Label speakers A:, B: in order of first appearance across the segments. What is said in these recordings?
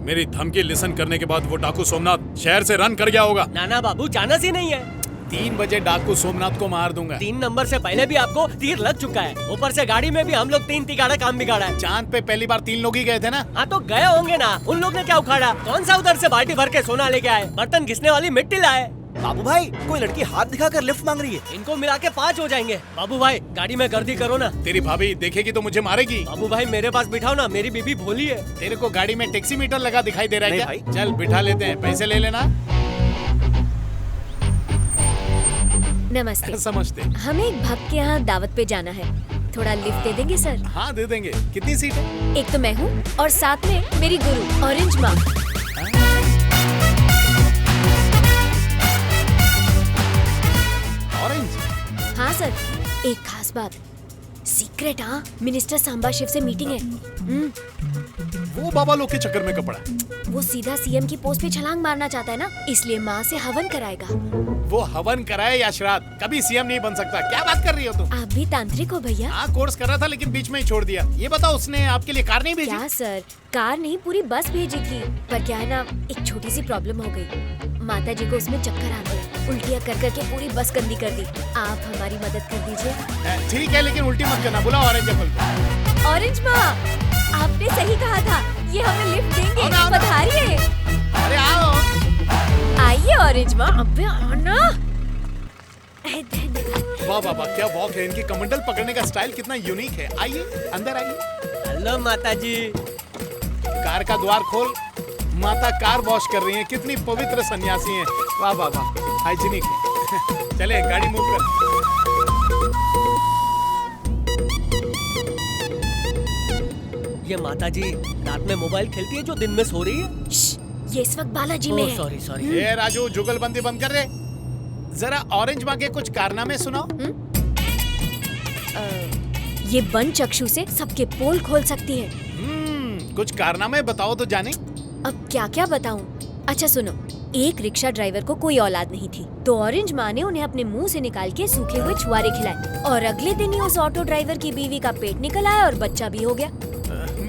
A: मेरी धमकी लिसन करने के बाद वो डाकू सोमनाथ शहर से रन कर गया होगा।
B: नाना बाबू चांस ही नहीं है।
A: 3 बजे डाकू सोमनाथ को मार दूंगा।
B: 3 नंबर से पहले भी आपको तीर लग चुका है। ऊपर से गाड़ी में भी हम लोग 3 तिगाड़ा काम बिगाड़ा है।
A: चांद पे पहली बार 3 लोग ही गए थे ना।
B: हाँ तो गए होंगे ना, उन लोग ने क्या उखाड़ा? कौन सा उधर से बाल्टी भर के सोना लेके आए, बर्तन घिसने वाली मिट्टी लाए।
C: बाबू भाई कोई लड़की हाथ दिखाकर लिफ्ट मांग रही है।
B: इनको मिला के 5 हो जाएंगे। बाबू भाई गाड़ी में गर्दी करो ना।
A: तेरी भाभी देखेगी तो मुझे मारेगी।
B: बाबू भाई मेरे पास बिठाओ ना, मेरी बीबी भोली है।
A: तेरे को गाड़ी में टैक्सी मीटर लगा दिखाई दे रहा है
C: नहीं
A: क्या? चल बिठा लेते हैं, पैसे ले लेना।
D: नमस्ते।
A: समझते।
D: हमें एक भक्त के यहाँ दावत पे जाना है, थोड़ा लिफ्ट दे देंगे सर?
A: हाँ दे देंगे। कितनी सीट है?
D: एक तो मैं हूँ और साथ में मेरी गुरु ऑरेंज माँ।
A: ऑरेंज?
D: हाँ सर, एक खास बात, सीक्रेट। हाँ, मिनिस्टर सांबा शिव से मीटिंग है।
A: वो बाबा लोग के चक्कर में कपड़ा।
D: वो सीधा सीएम की पोस्ट पे छलांग मारना चाहता है ना, इसलिए माँ से हवन कराएगा।
A: वो हवन कराए या श्राद्ध, कभी सीएम नहीं बन सकता। क्या बात कर रही हो तुम?
D: आप भी तांत्रिक हो भैया?
A: हाँ कोर्स कर रहा था लेकिन बीच में ही छोड़ दिया। ये बताओ उसने आपके लिए कार नहीं भेजी?
D: क्या सर, कार नहीं पूरी बस भेजी थी, पर क्या है ना, एक छोटी सी प्रॉब्लम हो गई। माता जी को उसमें चक्कर आ गए, उल्टियाँ कर करके पूरी बस गंदी कर दी। आप हमारी मदद कर दीजिए।
A: ठीक है लेकिन उल्टी मत करना। बुलाओ ऑरेंज एप्पल को।
D: ऑरेंज माँ, आपने सही कहा था, ये हमें लिफ्ट देंगे।
A: आओ ना।
D: पधारिए।
A: अरे आओ।
D: आइए ऑरेंज माँ, अबे आना।
A: वाह वाह वाह, क्या वॉक है इनकी। कमंडल पकड़ने का स्टाइल कितना यूनिक है। आइए अंदर आइए।
B: हेलो माता जी।
A: कार का द्वार खोल। माता कार वॉश कर रही हैं। कितनी पवित्र सन्यासी हैं। वाह वाह वाह, हाइजीनिक है। चले गाड़ी मूव कर।
B: ये माता जी रात में मोबाइल खेलती है जो दिन में सो रही है?
D: ये इस वक्त बालाजी में है।
B: Sorry sorry.
A: ये राजू जुगलबंदी बंद कर रहे। जरा ऑरेंज माँ के कुछ कारनामे सुनाओ।
D: ये बन चक्षु से सबके पोल खोल सकती है।
A: कुछ कारनामे बताओ तो जाने।
D: अब क्या क्या बताऊं? अच्छा सुनो, एक रिक्शा ड्राइवर को कोई औलाद नहीं थी, तो ऑरेंज माँ ने उन्हें अपने मुंह से निकाल के सूखे हुए छुआरे खिलाए, और अगले दिन ही उस ऑटो ड्राइवर की बीवी का पेट निकल आया और बच्चा भी हो गया।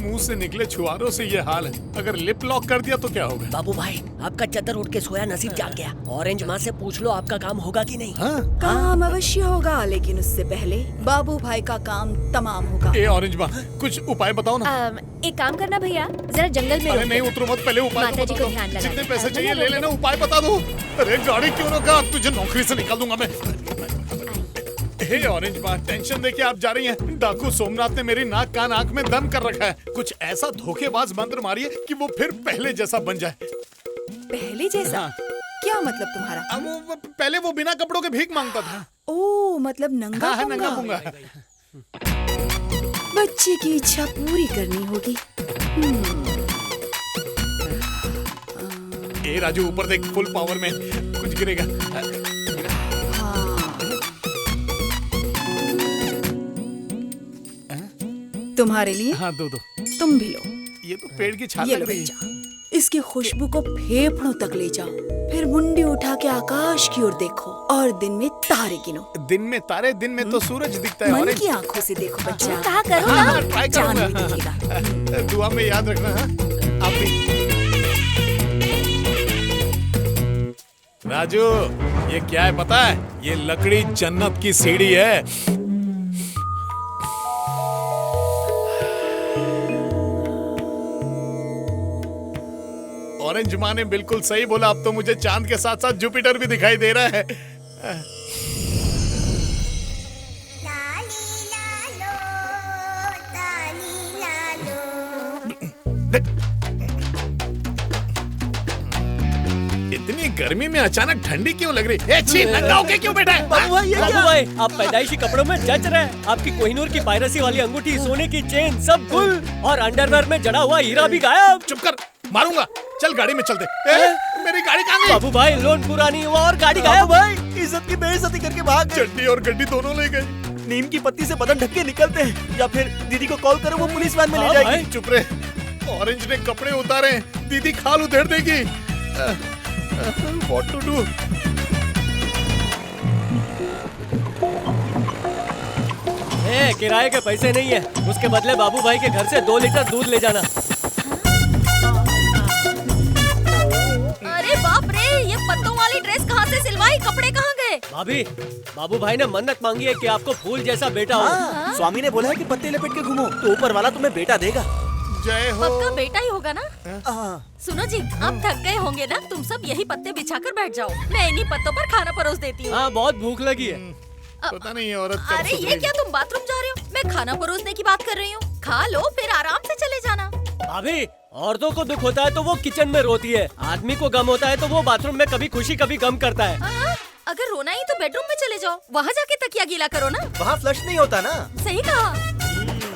A: मुंह से निकले छुआरों से ये हाल है। अगर लिप लॉक कर दिया तो क्या होगा?
B: बाबू भाई आपका चद्दर उठ के सोया नसीब जाग गया। ऑरेंज माँ से पूछ लो आपका काम होगा कि नहीं।
A: हाँ?
E: काम अवश्य होगा, लेकिन उससे पहले बाबू भाई का काम तमाम होगा।
A: ए ऑरेंज माँ, कुछ उपाय बताओ ना।
D: एक काम करना भैया, जरा जंगल में
A: अरे
D: रोक
A: नहीं
D: दो।
A: उतरो मत, पहले उपाय
D: माता
A: तो
D: जी
A: बता
D: को
A: दो।
D: ध्यान लगाना।
A: जितने पैसे चाहिए ले
D: रोक
A: लेना,
D: दो।
A: उपाय बता दो। अरे गाड़ी क्यों रोका? तुझे नौकरी से निकाल दूंगा मैं। हे ऑरेंज माँ, टेंशन देके आप जा रही हैं। डाकू सोमनाथ ने मेरी नाक कान आंख में दम कर रखा है। कुछ ऐसा धोखेबाज मंत्र मारिए कि वो फिर पहले जैसा बन जाए।
E: पहले जैसा?
A: हाँ।
E: क्या मतलब तुम्हारा?
A: अब वो पहले वो बिना कपड़ों के भीख मांगता था।
E: ओ मतलब नंगा
A: हाँ नंगा
E: पुंगा।
A: पूंगा।
E: बच्चे की इच्छा पूरी करनी होगी।
A: ए राजू ऊपर देख, फुल पावर में कुछ गिरेगा।
E: तुम्हारे लिए
A: हाँ दो।
E: तुम भी लो।
A: ये तो पेड़ की छाल
E: ये
A: लग
E: लो
A: रही है।
E: बच्चा, इसकी खुशबू को फेफड़ों तक ले जाओ, फिर मुंडी उठा के आकाश की ओर देखो और दिन में तारे गिनो।
A: दिन में तारे? दिन में तो सूरज दिखता है
E: मन
A: ऑरेंज।
E: की आंखों से देखो बच्चा।
D: कहा करो
A: हाँ,
D: ना।
A: हाँ, ट्राई
E: चांद भी
A: करूंगा।
E: दिखेगा।
A: दुआ में याद रखना। हाँ? आप भी। राजू ये क्या है पता है? ये लकड़ी जन्नत की सीढ़ी है। ऑरेंज माँ ने बिल्कुल सही बोला। अब तो मुझे चांद के साथ साथ जुपिटर भी दिखाई दे रहा है। इतनी गर्मी में अचानक ठंडी क्यों लग रही है? छी, नंगा होके क्यों बैठा है?
B: बाबू भाई आप पैदाइशी कपड़ों में जच रहे हैं। आपकी कोहिनूर की पायरेसी वाली अंगूठी, सोने की चेन सब गुल, और अंडरवेयर में जड़ा हुआ हीरा भी गायब।
A: चुप कर, मारूंगा। चल गाड़ी में चलते। मेरी गाड़ी कहाँ गई?
B: बाबू भाई लोन पूरा नहीं हुआ और गाड़ी गायब।
C: भाई इज्जत की बेइज्जती करके भाग गए।
A: चड्डी और गड्डी दोनों ले गए।
C: नीम की पत्ती से बदन ढक के निकलते हैं, या फिर दीदी को कॉल करो, वो पुलिस वैन में ले
B: हाँ
C: जाएगी।
B: भाई।
A: चुप रहे। ऑरेंज ने कपड़े उतारे, दीदी खाल उधेड़ देगी। What to do?
B: किराए के पैसे नहीं है, उसके बदले बाबू भाई के घर से 2 लीटर दूध ले जाना। भाभी, बाबू भाई ने मन्नत मांगी है कि आपको फूल जैसा बेटा हो।
C: हाँ, स्वामी ने बोला है कि पत्ते लपेट के घूमो तो ऊपर वाला तुम्हें बेटा देगा।
A: जय हो।
F: पक्का बेटा ही होगा ना।
C: हाँ।
F: सुनो जी, आप थक गए होंगे ना, तुम सब यही पत्ते बिछाकर बैठ जाओ, मैं इन्हीं पत्तों पर खाना परोस देती हूँ।
B: हाँ, बहुत भूख लगी है।
A: पता नहीं ये औरत कब
F: अरे ये
A: सुधरेगी।
F: क्या, तुम बाथरूम जा रहे हो? मैं खाना परोसने की बात कर रही हूँ, खा लो फिर आराम से चले जाना।
B: भाभी, औरतों को दुख होता है तो वो किचन में रोती है, आदमी को गम होता है तो वो बाथरूम में कभी खुशी कभी गम करता है।
F: अगर रोना ही तो बेडरूम में चले जाओ, वहाँ जाके तकिया गीला करो ना।
C: वहाँ फ्लश नहीं होता ना।
F: सही कहा।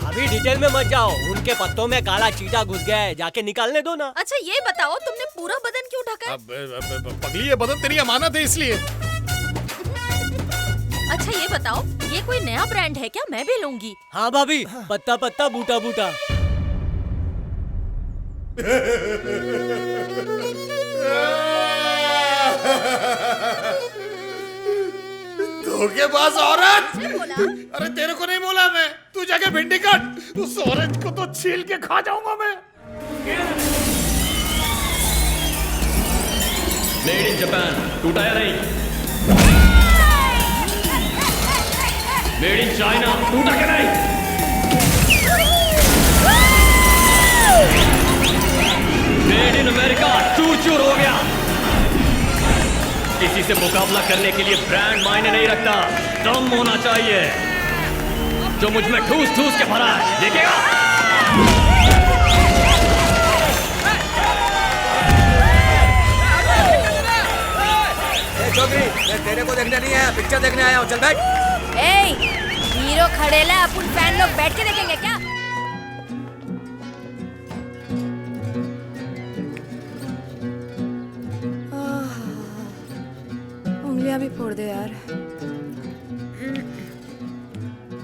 B: अभी डिटेल में मत जाओ, उनके पत्तों में काला चीटा घुस गया है, जाके निकालने दो ना।
F: अच्छा ये बताओ, तुमने पूरा बदन क्यों ढका है?
A: अब पगली, ये बदन तेरी अमानत है इसलिए।
F: अच्छा ये बताओ, ये कोई नया ब्रांड है क्या? मैं भी लूंगी।
B: हाँ भाभी, पत्ता पत्ता बूटा बूटा।
A: धोखेबाज औरत।
F: बोला।
A: अरे तेरे को नहीं बोला मैं, तू जाके भिंडी काट, उस औरत को तो छील के खा जाऊंगा मैं।
G: मेड इन जापान, टूटा या नहीं? मेड इन चाइना, टूटा क्या नहीं? मेड इन अमेरिका, चूर चूर हो गया। किसी से मुकाबला करने के लिए ब्रांड मायने नहीं रखता, दम होना चाहिए जो मुझ में ठूस ठूस के भरा है। देखेगा?
C: छोकरी, मैं तेरे को देखने नहीं आया, पिक्चर देखने आया हूँ। चल बैठ।
D: हीरो खड़ेला, अपन फैन लोग बैठ के देखेंगे क्या?
E: उंगलियां भी फोड़ दे यार।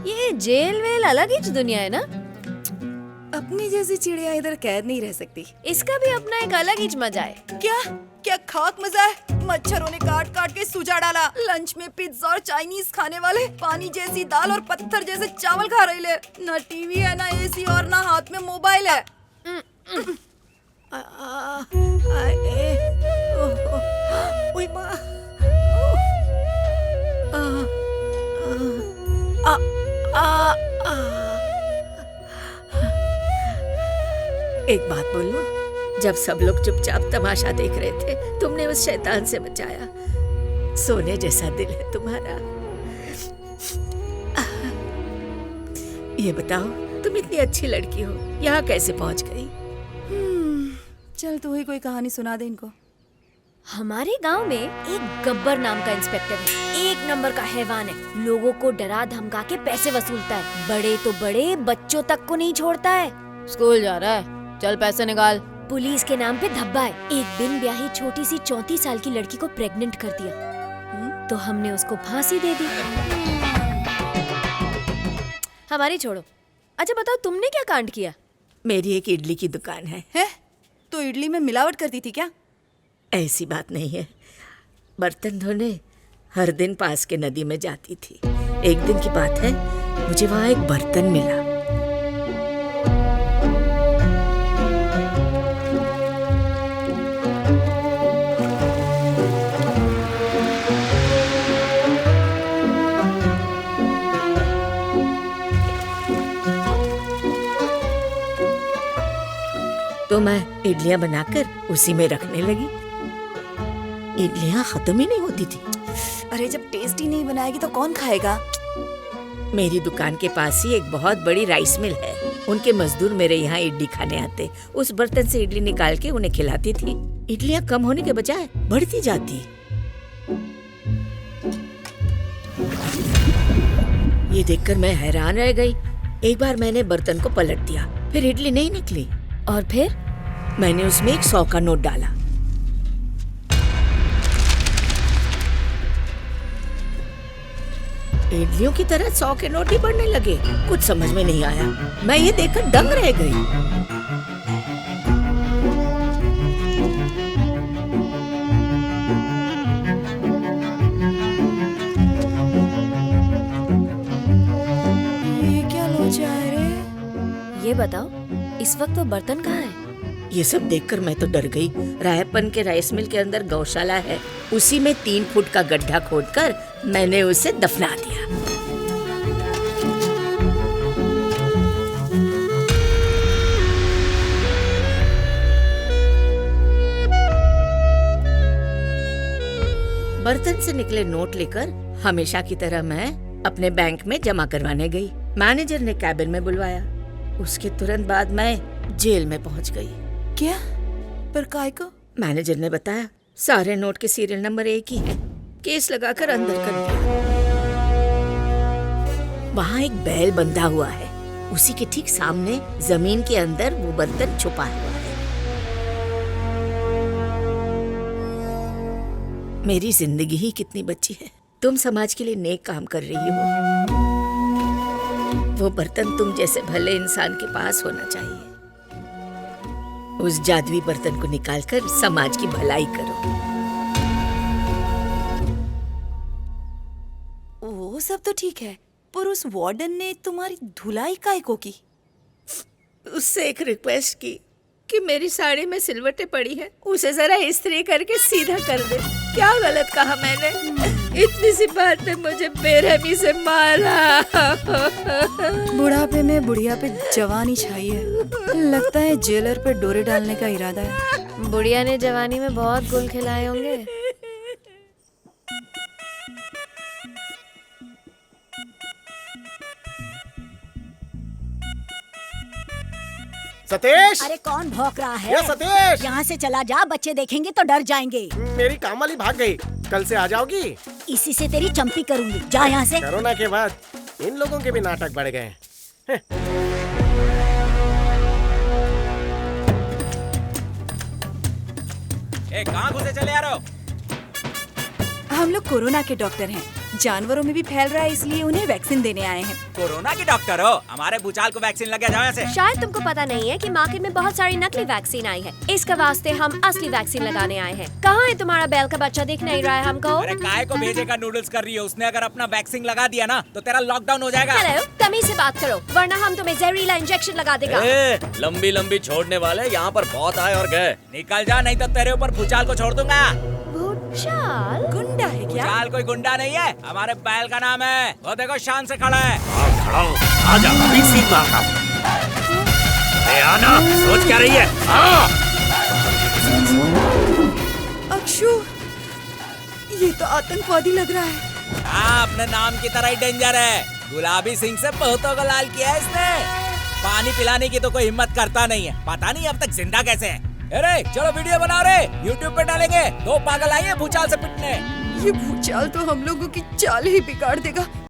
D: ये जेल वेल अलग ही दुनिया है ना।
E: अपनी जैसी चिड़िया इधर कैद नहीं रह सकती।
D: इसका भी अपना एक अलग ही मजा है।
E: क्या क्या खाक मजा है? मच्छरों ने काट काट के सुजा डाला। लंच में पिज्जा और चाइनीज खाने वाले पानी जैसी दाल और पत्थर जैसे चावल खा रहे ले। ना टीवी है, ना एसी और ना हाथ में मोबाइल है। ओए माँ। एक बात बोलूं? जब सब लोग चुपचाप तमाशा देख रहे थे, तुमने उस शैतान से बचाया। सोने जैसा दिल है तुम्हारा। ये बताओ, तुम इतनी अच्छी लड़की हो, यहाँ कैसे पहुँच गई? चल तू ही कोई कहानी सुना दे इनको।
D: हमारे गांव में एक गब्बर नाम का इंस्पेक्टर है, एक नंबर का हैवान है। लोगों को डरा धमका के पैसे वसूलता है, बड़े तो बड़े, बच्चों तक को नहीं छोड़ता है। स्कूल जा रहा है, चल पैसे निकाल। पुलिस के नाम पे धब्बा है। एक दिन ब्याही छोटी सी 34 साल की लड़की को प्रेग्नेंट कर दिया, तो हमने उसको फांसी दे दी। हमारी छोड़ो। अच्छा बताओ, तुमने क्या कांड किया?
E: मेरी एक इडली की दुकान है। तो इडली में मिलावट करती थी क्या? ऐसी बात नहीं है। बर्तन धोने हर दिन पास के नदी में जाती थी। एक दिन की बात है, मुझे वहाँ एक बर्तन मिला। तो मैं इडलियां बनाकर उसी में रखने लगी। इडलियां खत्म ही नहीं होती थी। अरे जब टेस्ट ही नहीं बनाएगी तो कौन खाएगा? मेरी दुकान के पास ही एक बहुत बड़ी राइस मिल है। उनके मजदूर मेरे यहाँ इडली खाने आते। उस बर्तन से इडली निकाल के उन्हें खिलाती थी। इडलियां कम होने के बजाय बढ़ती जाती। ये देखकर मैं हैरान रह गई। एक बार मैंने बर्तन को पलट दिया, फिर इडली नहीं निकली। और फिर मैंने उसमें 100 का नोट डाला। इडलियों की तरह 100 के नोट ही बढ़ने लगे। कुछ समझ में नहीं आया। मैं ये देखकर दंग रह गई। ये क्या लोचा है रे?
D: ये बताओ, इस वक्त वो बर्तन कहाँ है?
E: ये सब देखकर मैं तो डर गई। रायपन के राइस मिल के अंदर गौशाला है, उसी में 3 फुट का गड्ढा खोदकर मैंने उसे दफना दिया। बर्तन से निकले नोट लेकर हमेशा की तरह मैं अपने बैंक में जमा करवाने गई। मैनेजर ने कैबिन में बुलवाया। उसके तुरंत बाद मैं जेल में पहुंच गई।
H: क्या? पर काय को?
E: मैनेजर ने बताया सारे नोट के सीरियल नंबर एक ही है। केस लगाकर अंदर कर दिया। वहाँ एक बैल बंधा हुआ है, उसी के ठीक सामने जमीन के अंदर वो बर्तन छुपा हुआ है। मेरी जिंदगी ही कितनी बची है। तुम समाज के लिए नेक काम कर रही हो। वो बर्तन तुम जैसे भले इंसान के पास होना चाहिए। उस जादुई बर्तन को निकालकर समाज की भलाई करो।
H: वो सब तो ठीक है, पर उस वार्डन ने तुम्हारी धुलाई काय को की?
E: उससे एक रिक्वेस्ट की कि मेरी साड़ी में सिलवटें पड़ी है, उसे जरा इस्त्री करके सीधा कर दे। क्या गलत कहा मैंने? इतनी सी बात ने मुझे बेरहमी से मारा।
H: बुढ़ापे में बुढ़िया पे जवानी छाई है। लगता है जेलर पे डोरे डालने का इरादा है।
D: बुढ़िया ने जवानी में बहुत गुल खिलाए होंगे।
I: सतीश!
J: अरे कौन भौंक रहा है?
I: ये सतीश!
J: यहाँ से चला जा, बच्चे देखेंगे तो डर जाएंगे।
I: मेरी काम वाली भाग गई, कल से आ जाओगी?
J: इसी से तेरी चंपी करूंगी, जा यहाँ से।
I: कोरोना के बाद इन लोगों के भी नाटक बढ़ गए।
C: कहाँ घुसे चले आ रहे हो?
H: हम लोग कोरोना के डॉक्टर हैं। जानवरों में भी फैल रहा है, इसलिए उन्हें वैक्सीन देने आए हैं।
C: कोरोना के डॉक्टर हो? हमारे भूचाल को वैक्सीन लग गया, जाओ यहाँ से।
D: शायद तुमको पता नहीं है कि मार्केट में बहुत सारी नकली वैक्सीन आई है। इसके वास्ते हम असली वैक्सीन लगाने आए हैं। कहाँ है तुम्हारा बैल का बच्चा? दिख नहीं रहा है हमको।
C: अरे काय को भेजेगा नूडल्स कर रही है? उसने अगर अपना वैक्सीन लगा दिया ना तो तेरा लॉकडाउन हो जाएगा।
D: हेलो, तमीज से बात करो, वरना हम तुम्हें जहरीला इंजेक्शन लगा देगा।
G: लंबी लंबी छोड़ने वाले यहाँ पर बहुत आए और गए।
C: निकल जा, नहीं तो तेरे ऊपर भूचाल को छोड़ दूंगा।
D: भूचाल?
H: गुंडा है क्या?
C: भूचाल कोई गुंडा नहीं है, हमारे बैल का नाम है। वो देखो शान से खड़ा है।
G: आजा, सीट मारता हूँ। आना, सोच क्या रही है?
H: अक्षु, ये तो आतंकवादी लग रहा है।
C: हाँ, अपने नाम की तरह ही डेंजर है। गुलाबी सिंह से बहुतों को लाल किया है इसने। पानी पिलाने की तो कोई हिम्मत करता नहीं है। पता नहीं अब तक जिंदा कैसे है। अरे चलो वीडियो बना रहे, YouTube पे डालेंगे। 2 पागल आए हैं भूचाल से पिटने।
H: ये भूचाल तो हम लोगों की चाल ही बिगाड़ देगा।